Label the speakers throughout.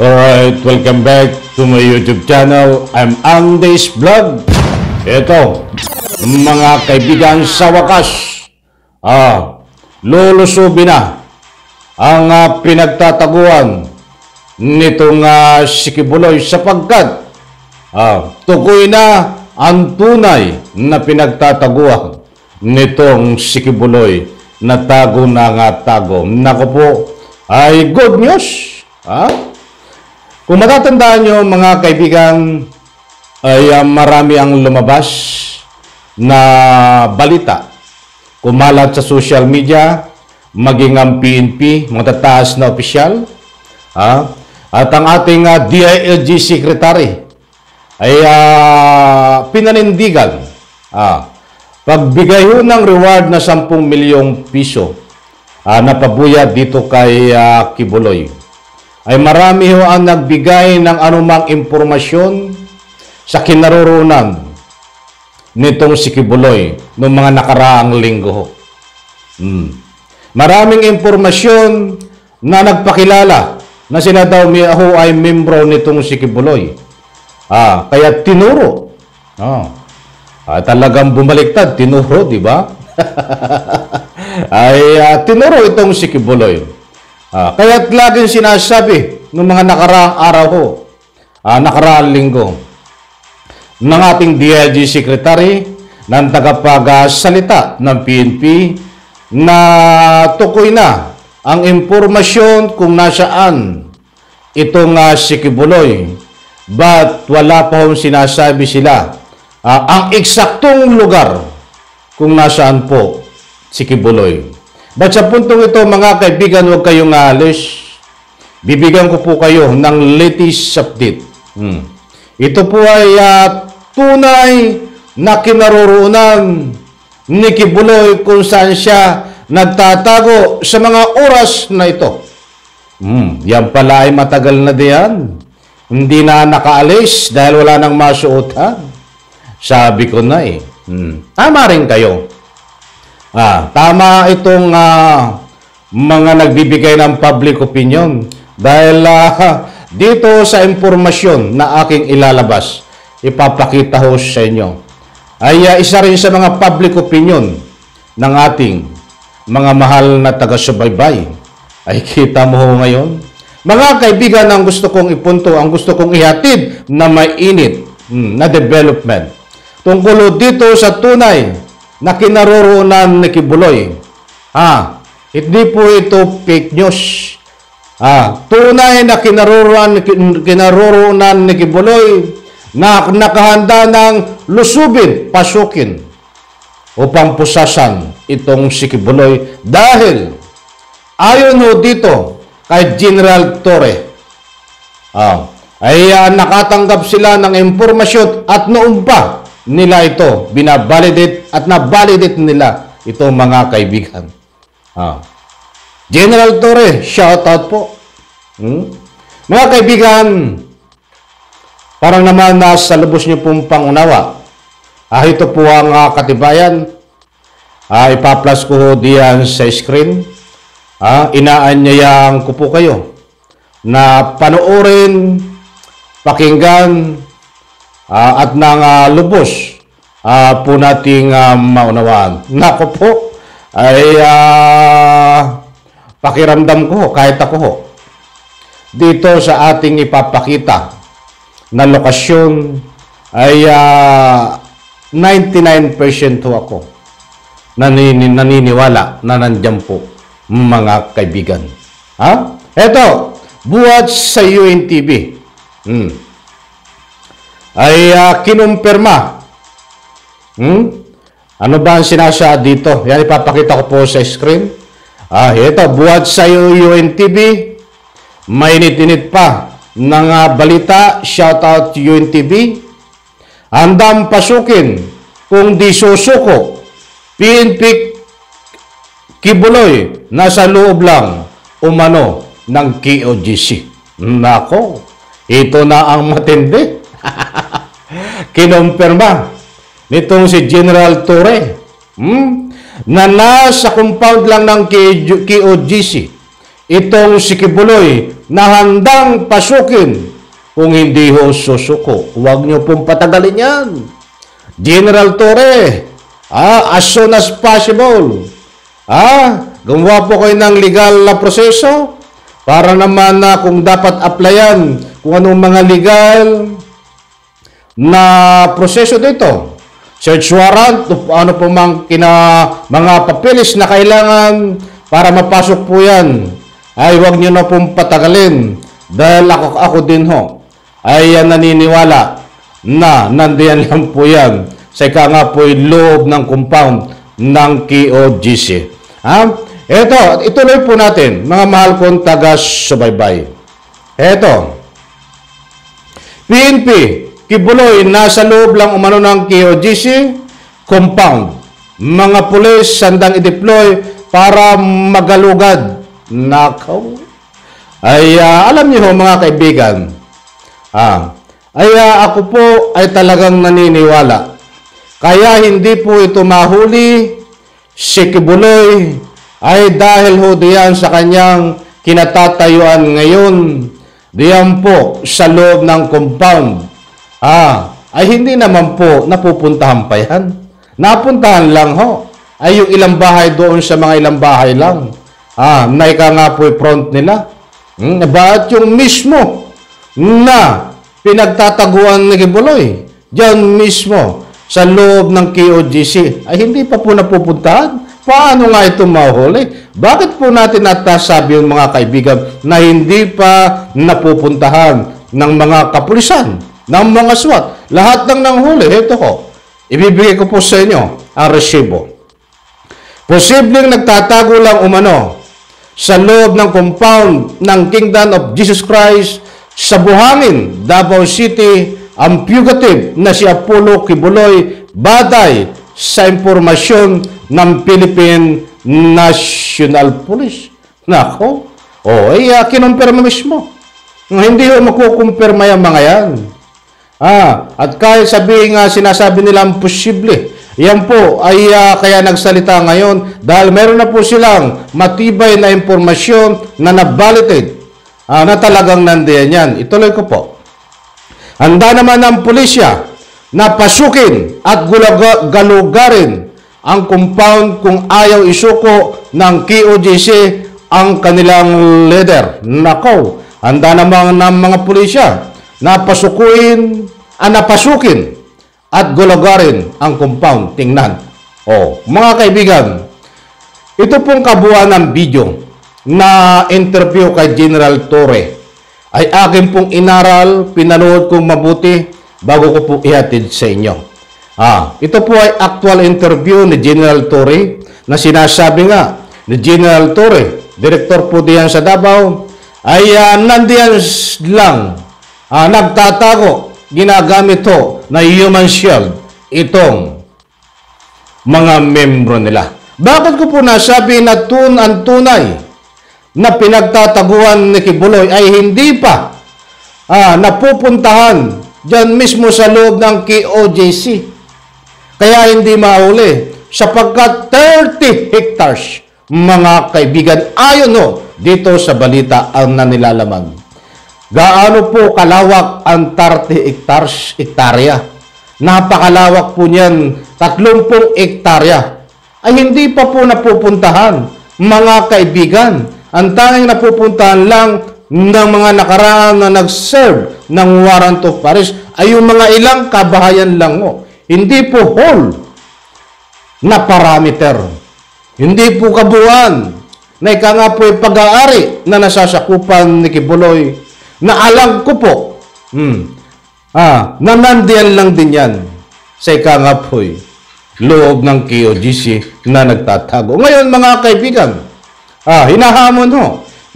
Speaker 1: Alright, welcome back to my YouTube channel. I'm Andes Vlog. Ito, mga kaibigan, sa wakas, lulusubin na ang pinagtataguan nitong si Kibuloy sapagkat tukoy na ang tunay na pinagtataguan nitong si Kibuloy na tago na tago. Naku po, ay good news. Kung matatandaan nyo mga kaibigan, ay marami ang lumabas na balita. Kumalat sa social media, maging ang PNP, matataas na opisyal, at ang ating DILG Secretary ay pinanindigan. Pagbigay ho ng reward na 10 milyong piso na pabuya dito kay Kibuloy. Ay marami ho ang nagbigay ng anumang impormasyon sa kinaroroonan nitong si Kibuloy noong mga nakaraang linggo. Maraming impormasyon na nagpakilala na sila daw ay membro nitong si Kibuloy. Kaya tinuro. Talagang bumaliktad, tinuro, di ba? Ay tinuro itong si Kibuloy. Kaya laging sinasabi ng mga nakaraang araw ho, nakaraang linggo, ng ating DILG Secretary, ng tagapagsalita ng PNP, na tukoy na ang impormasyon kung nasaan itong si Kibuloy. But wala pa hong sinasabi sila ang eksaktong lugar kung nasaan po si Kibuloy. But sa puntong ito mga kaibigan, huwag kayong alis. Bibigyan ko po kayo ng latest update. Ito po ay tunay na kinaroroonan ni Kibuloy kung saan siya nagtatago sa mga oras na ito. Yan pala ay matagal na diyan. Hindi na nakaalis dahil wala nang masuotan. Sabi ko na tama rin kayo. Tama itong mga nagbibigay ng public opinion dahil dito sa impormasyon na aking ilalabas, ipapakita ho sa inyo, ay isa rin sa mga public opinion ng ating mga mahal na taga-subaybay. Ay kita mo ho ngayon. Mga kaibigan, ang gusto kong ipunto, ang gusto kong ihatid na mainit na development tungkol dito sa tunay na kinaroroonan ni Kibuloy. Hindi po ito fake news. Tunay na kinaroroonan ni Kibuloy na nakahanda ng lusubin, pasukin upang pusasan itong si Kibuloy dahil ayon ho dito kay General Torre ay nakatanggap sila ng impormasyon at noon pa nila ito binabalidate at nabalidate nila ito mga kaibigan. General Torre, shout out po. Mga kaibigan, parang naman nasa lubos niyo pong pangunawa. Ito po ang katibayan. Ipaplas ko diyan sa screen. Inaanyayahan ko po kayo na panoorin, pakinggan, at nang lubos po nating maunawaan. Nako po, ay pakiramdam ko, kahit ako ho, dito sa ating ipapakita na lokasyon ay 99% ho ako naniniwala na nandyan po mga kaibigan. Eto, buhat sa UNTV. Ay kinumpirma. Ano ba ang sinasa dito? Yan, ipapakita ko po sa screen. Ito, buhat sa UNTV. Mainit-init pa ng balita. Shout out UNTV. Handang pasukin kung di susuko. PNP Kibuloy nasa loob lang umano ng KOGC. Nako, ito na ang matindi. Kinumpirma nitong si General Torre na nasa compound lang ng KOGC itong si Kibuloy na handang pasukin kung hindi ho susuko. Huwag niyo pong patagalin yan. General Torre, as soon as possible, gumawa po kayo ng legal na proseso para naman na kung dapat applyan kung anong mga legal na proseso dito. Search warrant, ano po mga papeles na kailangan para mapasok po yan. Ay huwag nyo na pong patagalin dahil ako din ho ay naniniwala na nandiyan lang po yan sa ika nga po loob ng compound ng KOGC. Ituloy po natin mga mahal kong taga-subaybay. Ito, PNP, Kibuloy, nasa loob lang umano ng KOGC compound. Mga pulis sandang i-deploy para magalugad. Nakaw. Ay, alam niyo mga kaibigan, ako po ay talagang naniniwala. Kaya hindi po ito mahuli si Kibuloy ay dahil ho diyan sa kanyang kinatatayuan ngayon, diyan po sa loob ng compound. Ay hindi naman po napupuntahan pa yan. Napuntahan lang ho. Ay yung ilang bahay doon sa mga ilang bahay lang. Na ika nga po yung front nila. Ba't yung mismo na pinagtataguan ni Kibuloy, diyan mismo sa loob ng KOGC, ay hindi pa po napupuntahan? Paano nga ito mahuli? Bakit po natin natasabi yung mga kaibigan na hindi pa napupuntahan ng mga kapulisan, ng mga SWAT? Lahat ng nanghuli, ito ko. Ibibigay ko po sa inyo ang resibo. Posibleng nagtatago lang umano sa loob ng compound ng Kingdom of Jesus Christ sa Buhangin, Davao City, ang fugitive na si Apollo Kibuloy batay sa impormasyon ng Philippine National Police. Nako, kinumpirma mismo. Hindi ko makukumpirma yung mga yan. At kahit sinasabi nilang posible, yan po ay kaya nagsalita ngayon dahil meron na po silang matibay na impormasyon na nabalited na talagang nandiyan yan. Ituloy ko po. Handa naman ang pulisya na pasukin at galugarin ang compound kung ayaw isuko ng KOGC ang kanilang leader. Nako, handa naman ng mga pulisya na pasukin at gulagarin ang compound. Tingnan. Mga kaibigan, ito pong kabuuan ng video na interview kay General Torre ay akin pong inaral, pinanood kong mabuti bago ko po ihatid sa inyo. Ito po ay actual interview ni General Torre na sinasabi nga ni General Torre, direktor po diyan sa Davao, ay nandiyan lang, nagtatago, ginagamit ho na human shield itong mga membro nila. Bakit ko po nasabi na ang tunay na pinagtataguan ni Kibuloy ay hindi pa napupuntahan dyan mismo sa loob ng KOJC? Kaya hindi mahuli sapagkat 30 hectares, mga kaibigan, ayon dito sa balita ang nanilalaman. Gaano po kalawak ang 30 hektarya? Napakalawak po niyan, 30 hektarya. Ay hindi pa po napupuntahan, mga kaibigan. Ang tanging napupuntahan lang ng mga nakaraan na nag-serve ng warrant of arrest ay yung mga ilang kabahayan lang Hindi po whole na parameter. Hindi po kabuuan na ika nga po pag-aari na nasasakupan ni Kibuloy na alam ko po na nandiyan lang din yan sa ika nga po loob ng KOGC na nagtatago. Ngayon mga kaibigan, hinahamon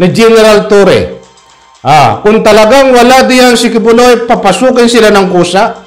Speaker 1: ni General Torre, kung talagang wala diyan si Kibuloy, papasukin sila ng kusa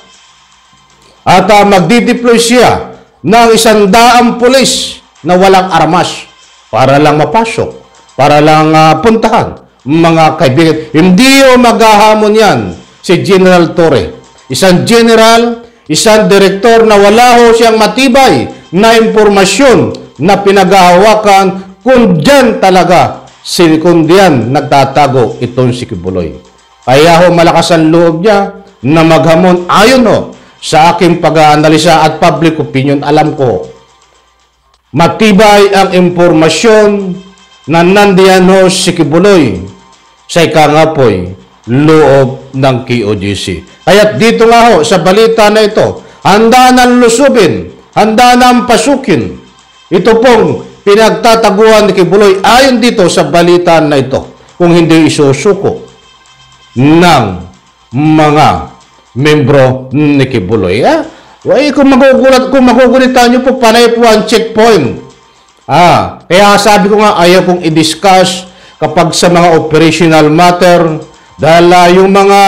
Speaker 1: at magdideploy siya ng 100 pulis na walang armas para lang mapasok, para lang puntahan. Mga kaibigan, hindi maghahamon yan si General Torre. Isang general, isang direktor na wala siyang matibay na impormasyon na pinaghahawakan kung dyan talaga Sikundian nagtatago itong si Kibuloy. Kaya ho malakas ang loob niya na maghamon ayon ho sa aking pag-aanalisa at public opinion. Alam ko, matibay ang impormasyon na nandiyan ho si Kibuloy sa ikangapoy loob ng KOJC. Kaya dito nga ho sa balita na ito, handa nang lusubin, handa nang pasukin. Ito pong pinagtataguan ni Kibuloy ayon dito sa balita na ito, kung hindi isusuko ng mga membro ni Kibuloy. Kung magugulitan nyo po, panay po ang checkpoint. Kaya sabi ko nga, ayaw kong i-discuss kapag sa mga operational matter, dahil yung mga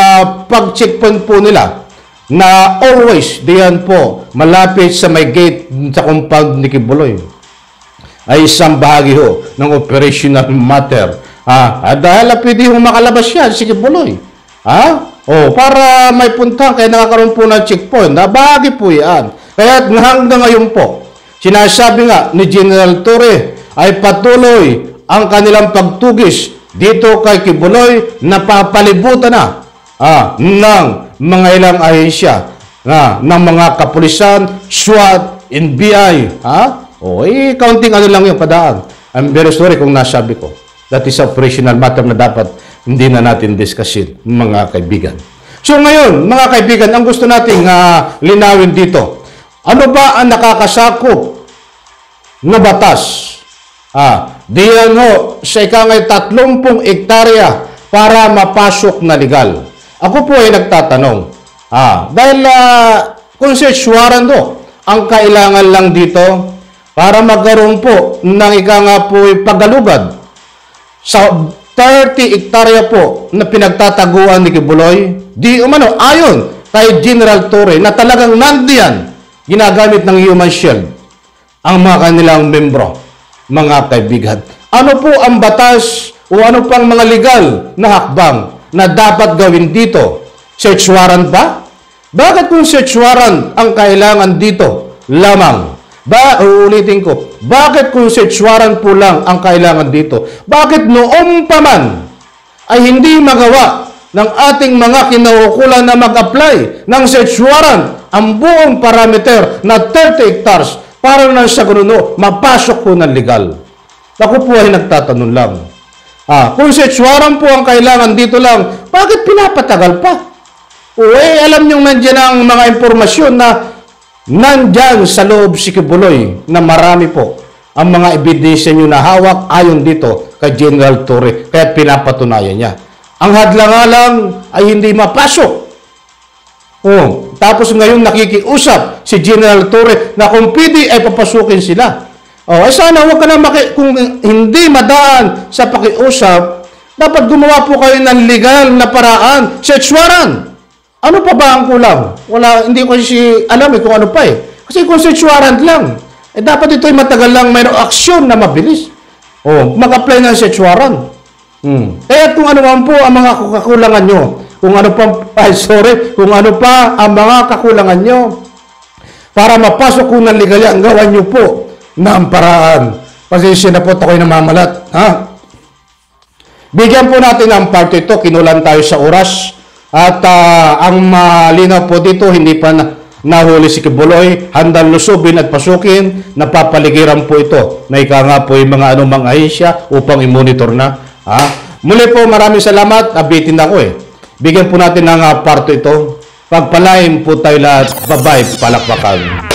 Speaker 1: pag-checkpoint po nila, na always diyan po malapit sa may gate sa compound ni Kibuloy ay isang bahagi ho ng operational matter. Dahil pwede hong makalabas yan si Kibuloy. Para may punta kaya nakakaroon po ng checkpoint. Bahagi po yan. Kaya hanggang ngayon po, sinasabi nga ni General Torre ay patuloy ang kanilang pagtugis dito kay Kibuloy na papalibutan na ng mga ilang ahensya ng mga kapulisan, SWAT, NBI. Counting ano lang yung padaan. I'm very sorry kung nasabi ko. That is operational matter na dapat hindi na natin discussin, mga kaibigan. So ngayon, mga kaibigan, ang gusto nating linawin dito, ano ba ang nakakasakop na batas? Diyan ho, sa ikangay 30 hektarya para mapasok na legal. Ako po ay nagtatanong, dahil consensuaran do, ang kailangan lang dito para magkaroon po ng ikanga po paggalugad sa 30 hektarya po na pinagtataguan ni Kibuloy, di umano, ayon kay General Torre na talagang nandiyan, ginagamit ng human shield ang mga kanilang membro, mga kaibigan. Ano po ang batas o ano pang mga legal na hakbang na dapat gawin dito? Search warrant ba? Bakit kung search warrant ang kailangan dito lamang? Uulitin ko, bakit kung search warrant po lang ang kailangan dito? Bakit noong pa man ay hindi magawa ng ating mga kinaukulan na mag-apply ng search warrant ang buong parameter na 30 hectares para na sa gununo mapasok po ng legal? Ako po ay nagtatanong lang. Kung search warrant po ang kailangan dito lang, bakit pinapatagal pa? Alam nyo nandiyan ang mga impormasyon na nandyan sa loob si Kibuloy na marami po ang mga ebidensya nyo na hawak ayon dito kay General Torre, kaya pinapatunayan niya. Ang hadlang-halang ay hindi mapasok. Tapos ngayon nakikiusap si General Torre na kung pwede ay papasukin sila. Sana huwag ka na kung hindi madaan sa pakiusap, dapat gumawa po kayo ng legal na paraan, search warrant. Ano pa ba ang kulang? Hindi ko alam kung ano pa eh. Kasi kung search warrant lang, dapat ito'y matagal lang mayroong aksyon na mabilis. Mag-apply ng search warrant. Kaya kung ano man po ang mga kakulangan nyo, kung ano pa ang mga kakulangan nyo, para mapasok ko ng legalya, ang gawan nyo po ng paraan. Pasensya na po ako'y namamalat. Bigyan po natin ang part ito, kinulan tayo sa oras. At ang malinaw po dito, hindi pa nahuli si Kibuloy, handang lusubin at pasukin, napapaligiran po ito na ika nga po yung mga anumang ahensya upang i-monitor na. Muli po, maraming salamat. Abitin ako Bigyan po natin ng part ito. Pagpalain po tayo lahat. Bye-bye, palakpakan.